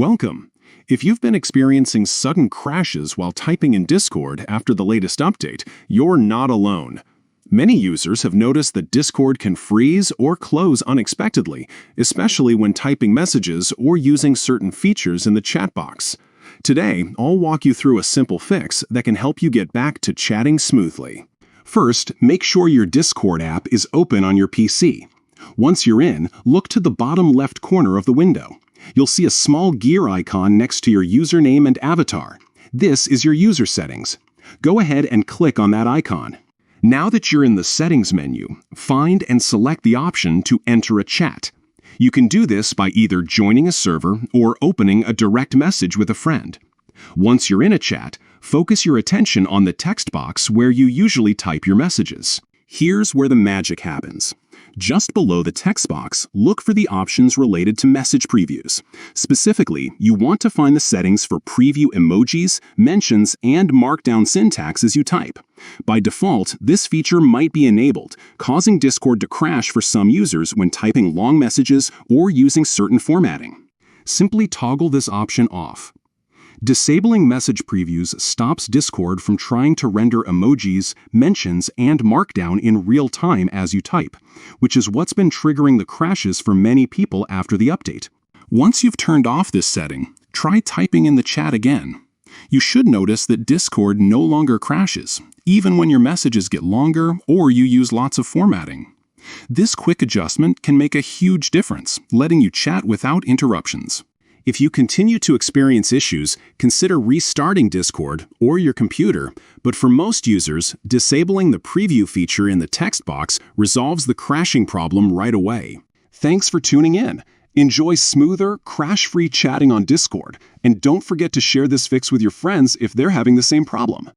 Welcome. If you've been experiencing sudden crashes while typing in Discord after the latest update, you're not alone. Many users have noticed that Discord can freeze or close unexpectedly, especially when typing messages or using certain features in the chat box. Today, I'll walk you through a simple fix that can help you get back to chatting smoothly. First, make sure your Discord app is open on your PC. Once you're in, look to the bottom left corner of the window. You'll see a small gear icon next to your username and avatar. This is your user settings. Go ahead and click on that icon. Now that you're in the settings menu, find and select the option to enter a chat. You can do this by either joining a server or opening a direct message with a friend. Once you're in a chat, focus your attention on the text box where you usually type your messages. Here's where the magic happens. Just below the text box, look for the options related to message previews. Specifically, you want to find the settings for preview emojis, mentions, and markdown syntax as you type. By default, this feature might be enabled, causing Discord to crash for some users when typing long messages or using certain formatting. Simply toggle this option off. Disabling message previews stops Discord from trying to render emojis, mentions, and markdown in real time as you type, which is what's been triggering the crashes for many people after the update. Once you've turned off this setting, try typing in the chat again. You should notice that Discord no longer crashes, even when your messages get longer or you use lots of formatting. This quick adjustment can make a huge difference, letting you chat without interruptions. If you continue to experience issues, consider restarting Discord or your computer, but for most users, disabling the preview feature in the text box resolves the crashing problem right away. Thanks for tuning in. Enjoy smoother, crash-free chatting on Discord, and don't forget to share this fix with your friends if they're having the same problem.